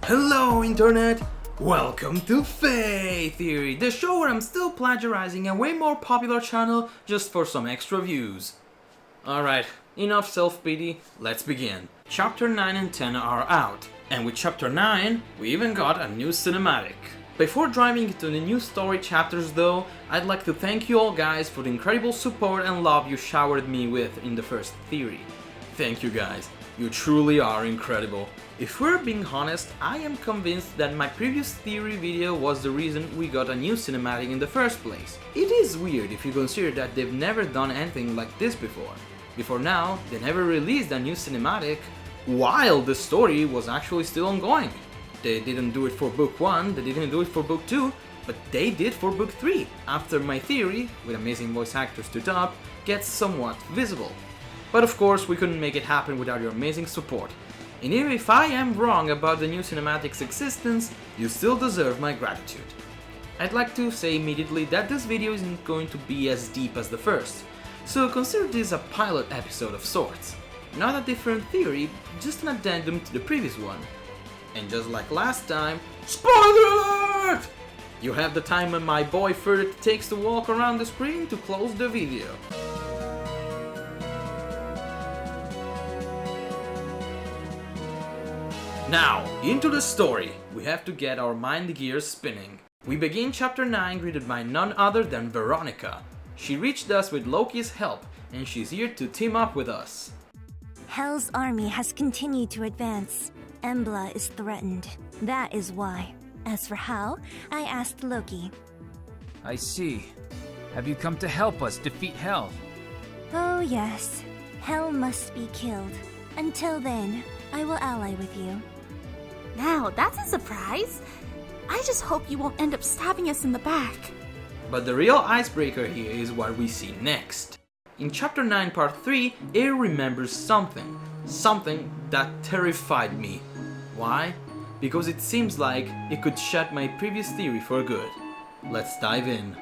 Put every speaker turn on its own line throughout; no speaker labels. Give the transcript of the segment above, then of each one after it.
Hello Internet! Welcome to FEH Theory, the show where I'm still plagiarizing a way more popular channel just for some extra views. Alright, enough self-pity, let's begin. Chapter 9 and 10 are out, and with Chapter 9, we even got a new cinematic. Before diving into the new story chapters though, I'd like to thank you all guys for the incredible support and love you showered me with in the first theory. Thank you guys, you truly are incredible. If we're being honest, I am convinced that my previous theory video was the reason we got a new cinematic in the first place. It is weird if you consider that they've never done anything like this before. Before now, they never released a new cinematic while the story was actually still ongoing. They didn't do it for book 1, they didn't do it for book 2, but they did for book 3, after my theory, with amazing voice actors to top, gets somewhat visible. But of course we couldn't make it happen without your amazing support. And even if I am wrong about the new cinematic's existence, you still deserve my gratitude. I'd like to say immediately that this video isn't going to be as deep as the first, so consider this a pilot episode of sorts. Not a different theory, just an addendum to the previous one. And just like last time, SPOILER ALERT! You have the time when my boy further takes to walk around the screen to close the video. Now, into the story. We have to get our mind gears spinning. We begin chapter 9 greeted by none other than Veronica. She reached us with Loki's help, and she's here to team up with us.
Hell's army has continued to advance. Emblem is threatened. That is why. As for how, I asked Loki.
I see. Have you come to help us defeat Hell?
Oh yes. Hell must be killed. Until then, I will ally with you.
Now, that's a surprise. I just hope you won't end up stabbing us in the back.
But the real icebreaker here is what we see next. In chapter 9 part 3, Air remembers something. Something that terrified me. Why? Because it seems like it could shut my previous theory for good. Let's dive in.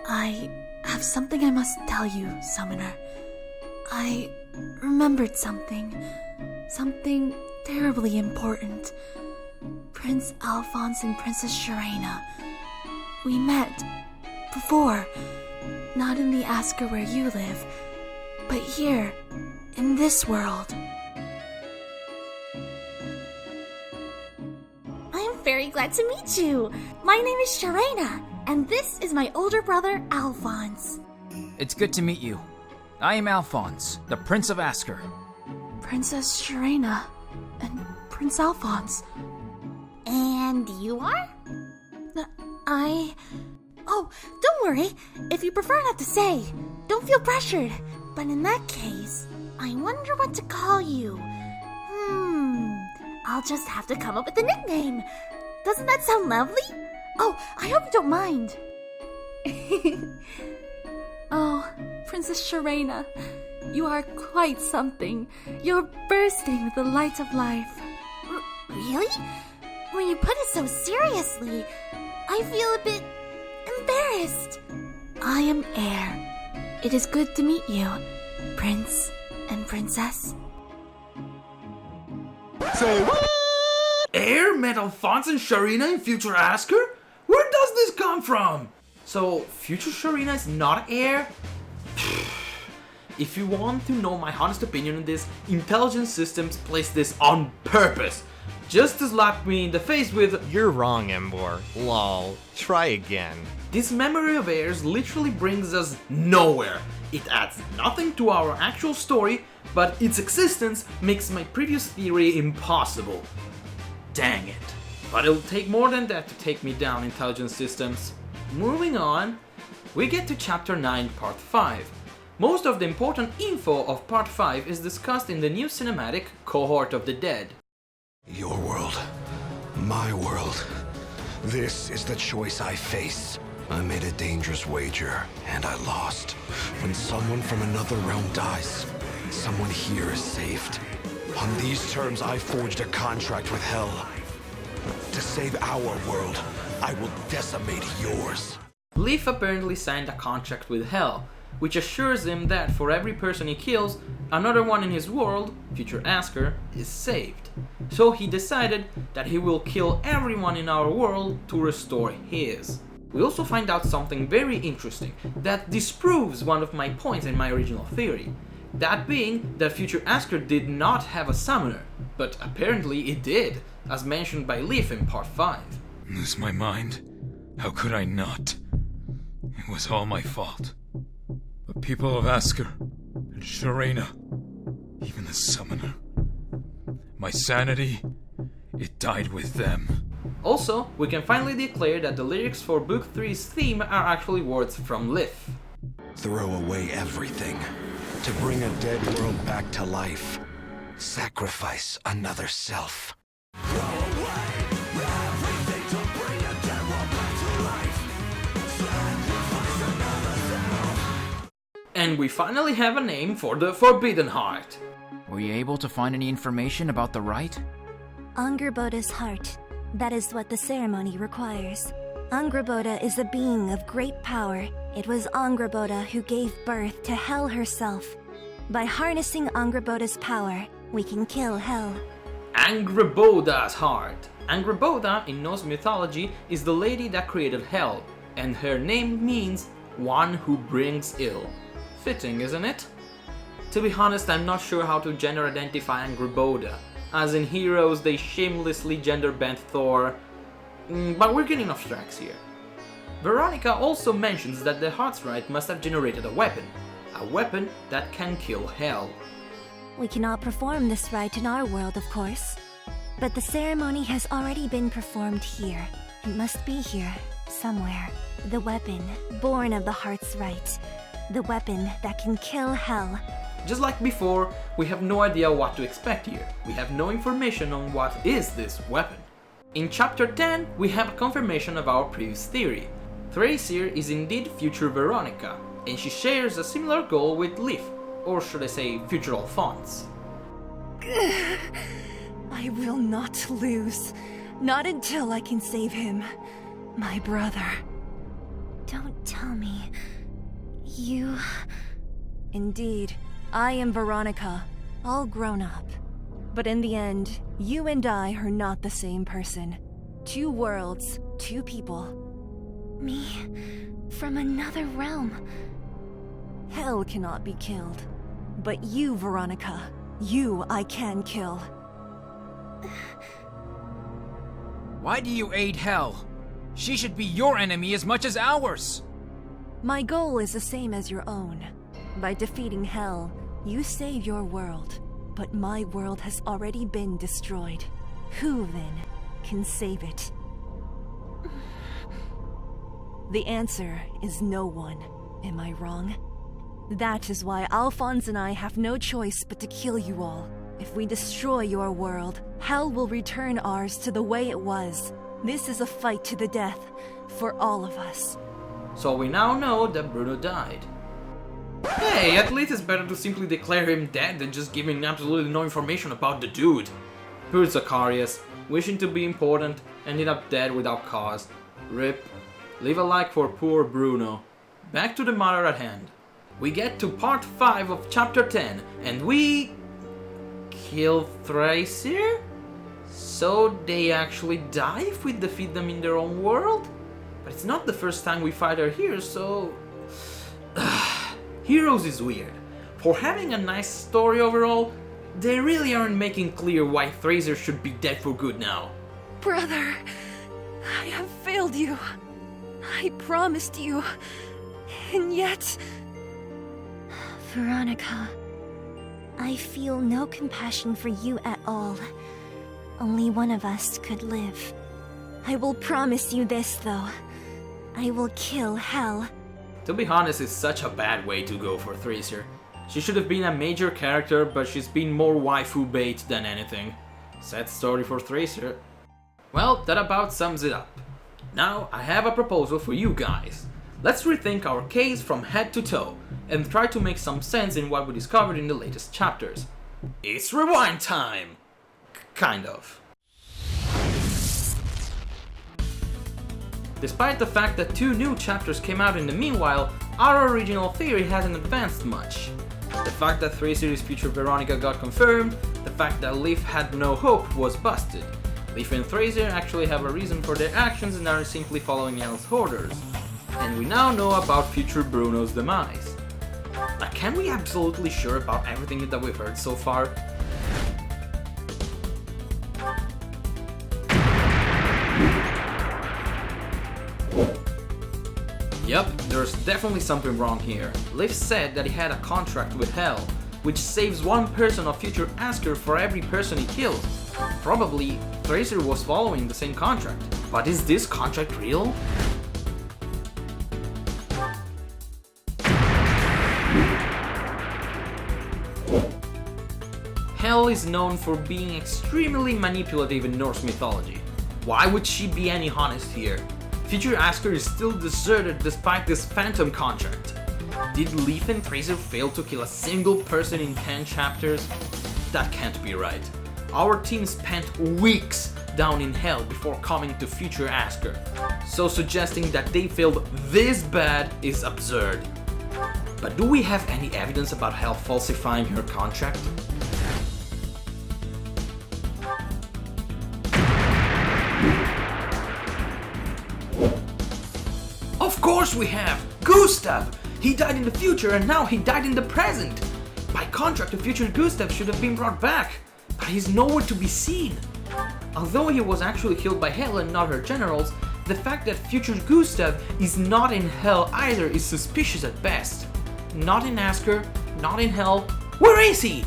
I have something I must tell you, Summoner. I remembered something. Something terribly important. Prince Alphonse and Princess Serena. We met before, not in the Asker where you live, but here, in this world. I am very glad to meet you. My name is Serena, and this is my older brother, Alphonse.
It's good to meet you. I am Alphonse, the Prince of Asker.
Princess Serena and Prince Alphonse. And you are? Oh, don't worry. If you prefer not to say, don't feel pressured. But in that case, I wonder what to call you. I'll just have to come up with a nickname. Doesn't that sound lovely? Oh, I hope you don't mind. Oh, Princess Serena, you are quite something. You're bursting with the light of life. Really? When you put it so seriously, I feel a bit embarrassed. I am Air. It is good to meet you, Prince and Princess.
Say what? Air met Alphonse and Serena in future Asker? Where does this come from? So, future Serena is not Air? If you want to know my honest opinion on this, Intelligence Systems placed this on purpose. Just to slap me in the face with,
"You're wrong, Embor. Lol. Try again."
This memory of Air's literally brings us nowhere. It adds nothing to our actual story, but its existence makes my previous theory impossible. Dang it. But it'll take more than that to take me down, Intelligence Systems. Moving on, we get to chapter 9 part 5. Most of the important info of part 5 is discussed in the new cinematic Cohort of the Dead.
Your world. My world. This is the choice I face. I made a dangerous wager, and I lost. When someone from another realm dies, someone here is saved. On these terms, I forged a contract with Hell. To save our world, I will decimate yours.
Leaf apparently signed a contract with Hell, which assures him that for every person he kills, another one in his world, future Asker, is saved. so he decided that he will kill everyone in our world to restore his. We also find out something very interesting that disproves one of my points in my original theory. That being that future Asker did not have a summoner, but apparently it did, as mentioned by Leaf in part 5.
Lose my mind? How could I not? It was all my fault. The people of Asker, and Serena, even the summoner. My sanity, it died with them.
Also, we can finally declare that the lyrics for Book 3's theme are actually words from Leaf.
Throw away everything to bring a dead world back to life. Sacrifice another self.
And we finally have a name for the Forbidden Heart.
Were you able to find any information about the Wright?
Angerboda's heart. That is what the ceremony requires. Angerboda is a being of great power. It was Angerboda who gave birth to Hell herself. By harnessing Angerboda's power, we can kill Hell.
Angerboda's heart. Angerboda in Norse mythology is the lady that created Hell, and her name means one who brings ill. Fitting, isn't it? To be honest, I'm not sure how to gender identify Angerboda, as in Heroes they shamelessly gender bend Thor, but we're getting off tracks here. Veronica also mentions that the Heart's Right must have generated a weapon that can kill Hell.
We cannot perform this rite in our world, of course. But the ceremony has already been performed here. It must be here, somewhere. The weapon, born of the Heart's Right. The weapon that can kill Hell.
Just like before, we have no idea what to expect here. We have no information on what is this weapon. In chapter 10, we have a confirmation of our previous theory. Thrasir is indeed future Veronica, and she shares a similar goal with Leaf, or should I say future Alphonse.
I will not lose. Not until I can save him. My brother. Don't tell me. You... Indeed, I am Veronica, all grown up. But in the end, you and I are not the same person. 2 worlds, 2 people. Me, from another realm. Hell cannot be killed. But you, Veronica, you I can kill.
Why do you aid Hell? She should be your enemy as much as ours!
My goal is the same as your own. By defeating Hell, you save your world. But my world has already been destroyed. Who, then, can save it? The answer is no one. Am I wrong? That is why Alphonse and I have no choice but to kill you all. If we destroy your world, Hell will return ours to the way it was. This is a fight to the death, for all of us.
So we now know that Bruno died. Hey, at least it's better to simply declare him dead than just giving absolutely no information about the dude. Poor Zacharias, wishing to be important, ended up dead without cause. RIP. Leave a like for poor Bruno. Back to the matter at hand. We get to part 5 of chapter 10, and we... kill Thrasir? So they actually die if we defeat them in their own world? But it's not the first time we fight her here, so... Heroes is weird. For having a nice story overall, they really aren't making clear why Thrasir should be dead for good now.
Brother, I have failed you. I promised you. And yet... Veronica, I feel no compassion for you at all. Only one of us could live. I will promise you this, though. I will kill Hell.
To be honest, it's such a bad way to go for Thrasir. She should have been a major character, but she's been more waifu bait than anything. Sad story for Thrasir. Well, that about sums it up. Now, I have a proposal for you guys. Let's rethink our case from head to toe, and try to make some sense in what we discovered in the latest chapters. It's rewind time! Kind of. Despite the fact that 2 new chapters came out in the meanwhile, our original theory hasn't advanced much. The fact that 3 Series future Veronica got confirmed, the fact that Leaf had no hope was busted. Leaf and Tracer actually have a reason for their actions and aren't simply following Elle's orders. And we now know about future Bruno's demise. But can we be absolutely sure about everything that we've heard so far? Yep, there's definitely something wrong here. Leaf said that he had a contract with Hell, which saves one person of future Asker for every person he kills. Probably, Tracer was following the same contract. But is this contract real? Hell is known for being extremely manipulative in Norse mythology. Why would she be any honest here? Future Asker is still deserted despite this phantom contract. Did Leaf and Tracer fail to kill a single person in 10 chapters? That can't be right. Our team spent weeks down in Hell before coming to future Asker, so suggesting that they failed this bad is absurd. But do we have any evidence about Hell falsifying her contract? Of course we have! Gustav! He died in the future and now he died in the present! By contract, the future Gustav should have been brought back, but he's nowhere to be seen. Although he was actually killed by Hell and not her generals, the fact that future Gustav is not in Hell either is suspicious at best. Not in Asker, not in Hell. Where is he?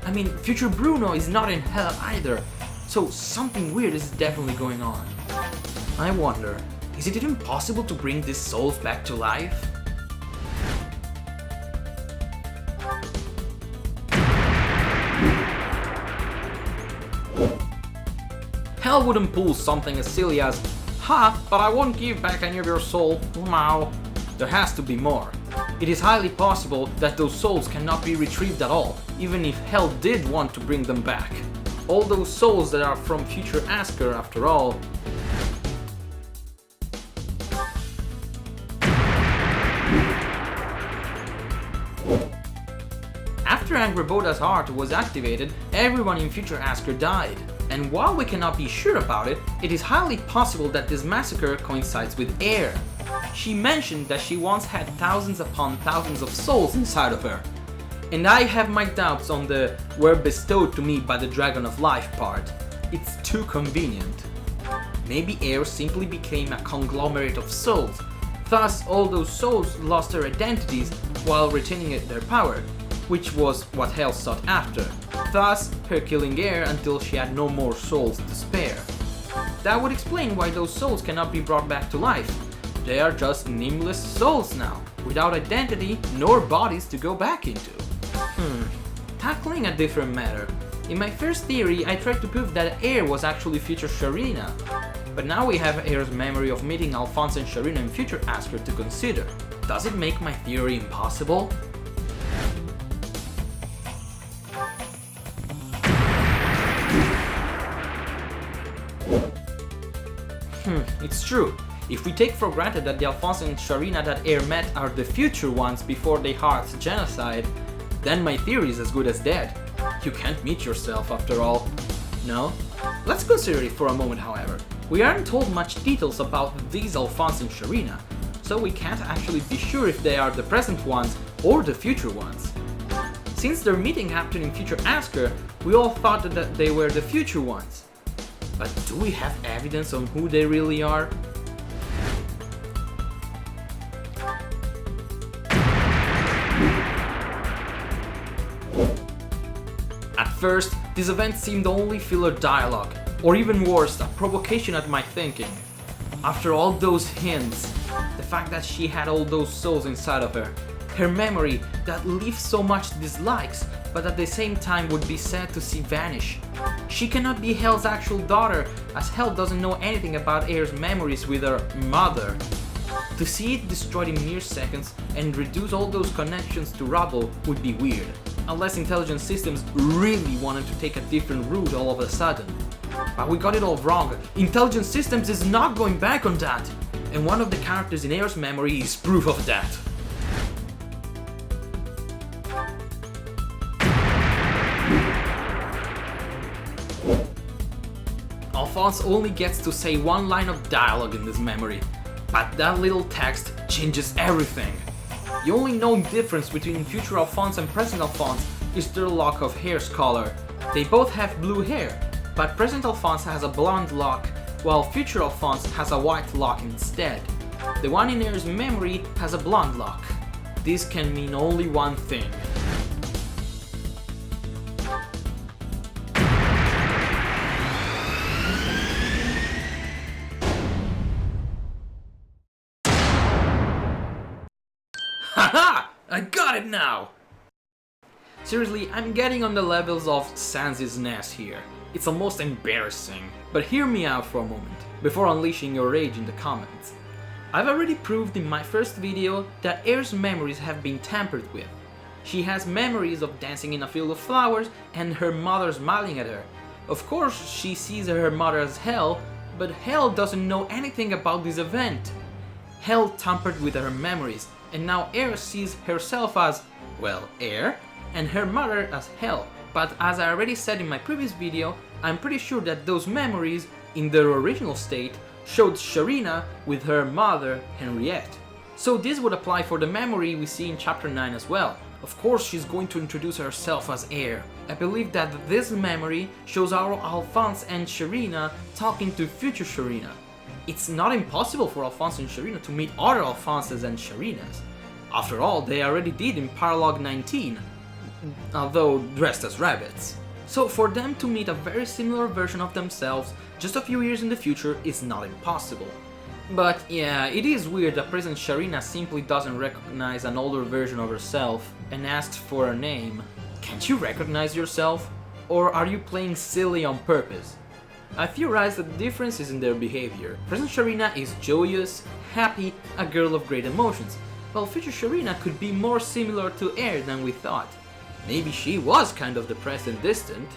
I mean, future Bruno is not in Hell either, so something weird is definitely going on. I wonder, is it even possible to bring these souls back to life? Hell wouldn't pull something as silly as, "Ha, but I won't give back any of your soul, wow." There has to be more. It is highly possible that those souls cannot be retrieved at all, even if Hell did want to bring them back. All those souls that are from future Asker after all. After Angry Boda's heart was activated, everyone in future Asker died. And while we cannot be sure about it, it is highly possible that this massacre coincides with Air. She mentioned that she once had thousands upon thousands of souls inside of her. And I have my doubts on the "were bestowed to me by the Dragon of Life" part. It's too convenient. Maybe Air simply became a conglomerate of souls. Thus, all those souls lost their identities while retaining their power, which was what Hell sought after. Thus, her killing Air until she had no more souls to spare. That would explain why those souls cannot be brought back to life. They are just nameless souls now, without identity nor bodies to go back into. Tackling a different matter. In my first theory, I tried to prove that Air was actually future Serena. But now we have Air's memory of meeting Alphonse and Serena in future Asker to consider. Does it make my theory impossible? It's true. If we take for granted that the Alphonse and Serena that Air met are the future ones before they heart's genocide, then my theory is as good as dead. You can't meet yourself after all. No? Let's consider it for a moment, however. We aren't told much details about these Alphonse and Serena, so we can't actually be sure if they are the present ones or the future ones. Since their meeting happened in future Asker, we all thought that they were the future ones. But do we have evidence on who they really are? At first, this event seemed only filler dialogue, or even worse, a provocation at my thinking. After all those hints, the fact that she had all those souls inside of her, her memory that leaves so much dislikes, but at the same time would be sad to see vanish. She cannot be Hell's actual daughter, as Hell doesn't know anything about Air's memories with her mother. To see it destroyed in mere seconds and reduce all those connections to rubble would be weird, unless intelligent systems really wanted to take a different route all of a sudden. But we got it all wrong. Intelligent systems is not going back on that, and one of the characters in Air's memory is proof of that. Alphonse only gets to say one line of dialogue in this memory, but that little text changes everything. The only known difference between future Alphonse and present Alphonse is their lock of hair's color. They both have blue hair, but present Alphonse has a blonde lock, while future Alphonse has a white lock instead. The one in Air's memory has a blonde lock. This can mean only one thing. Haha! I got it now! Seriously, I'm getting on the levels of Sans' NES here. It's almost embarrassing. But hear me out for a moment, before unleashing your rage in the comments. I've already proved in my first video that Air's memories have been tampered with. She has memories of dancing in a field of flowers and her mother smiling at her. Of course, she sees her mother as Hell, but Hell doesn't know anything about this event. Hell tampered with her memories, and now Air sees herself as, well, Air, and her mother as Hell. But as I already said in my previous video, I'm pretty sure that those memories, in their original state, showed Serena with her mother, Henriette. So this would apply for the memory we see in chapter 9 as well. Of course she's going to introduce herself as Air. I believe that this memory shows our Alphonse and Serena talking to future Serena. It's not impossible for Alphonse and Serena to meet other Alphonses and Serenas. After all, they already did in Paralogue 19, although dressed as rabbits. So for them to meet a very similar version of themselves just a few years in the future is not impossible. But yeah, it is weird that present Serena simply doesn't recognize an older version of herself and asks for a name. Can't you recognize yourself? Or are you playing silly on purpose? I theorize that the difference is in their behavior. Present Serena is joyous, happy, a girl of great emotions, while future Serena could be more similar to Air than we thought. Maybe she was kind of depressed and distant.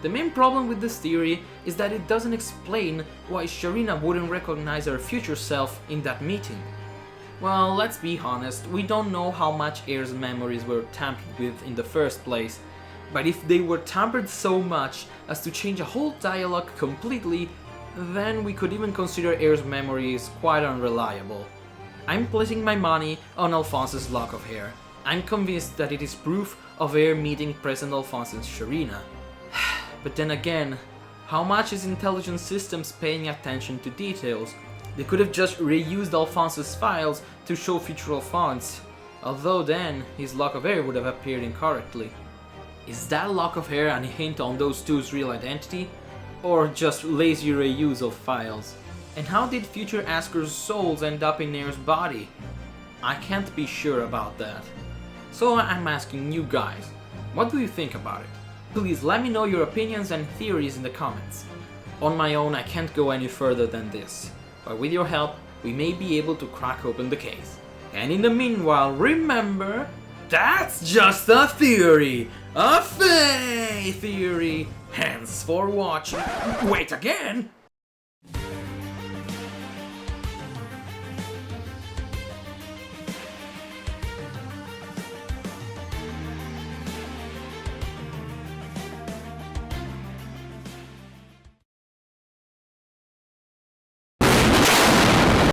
The main problem with this theory is that it doesn't explain why Serena wouldn't recognize her future self in that meeting. Well, let's be honest, we don't know how much Air's memories were tampered with in the first place, but if they were tampered so much as to change a whole dialogue completely, then we could even consider Air's memories quite unreliable. I'm placing my money on Alphonse's lock of hair. I'm convinced that it is proof of Air meeting present Alphonse and Serena. But then again, how much is intelligent systems paying attention to details? They could have just reused Alphonse's files to show future Alphonse, although then his lock of hair would have appeared incorrectly. Is that lock of hair any hint on those two's real identity? Or just lazy reuse of files? And how did future Asker's souls end up in Air's body? I can't be sure about that. So I'm asking you guys, what do you think about it? Please let me know your opinions and theories in the comments. On my own I can't go any further than this, but with your help we may be able to crack open the case. And in the meanwhile, remember, that's just a theory! A FEH Theory! Hands for watching. Wait, again?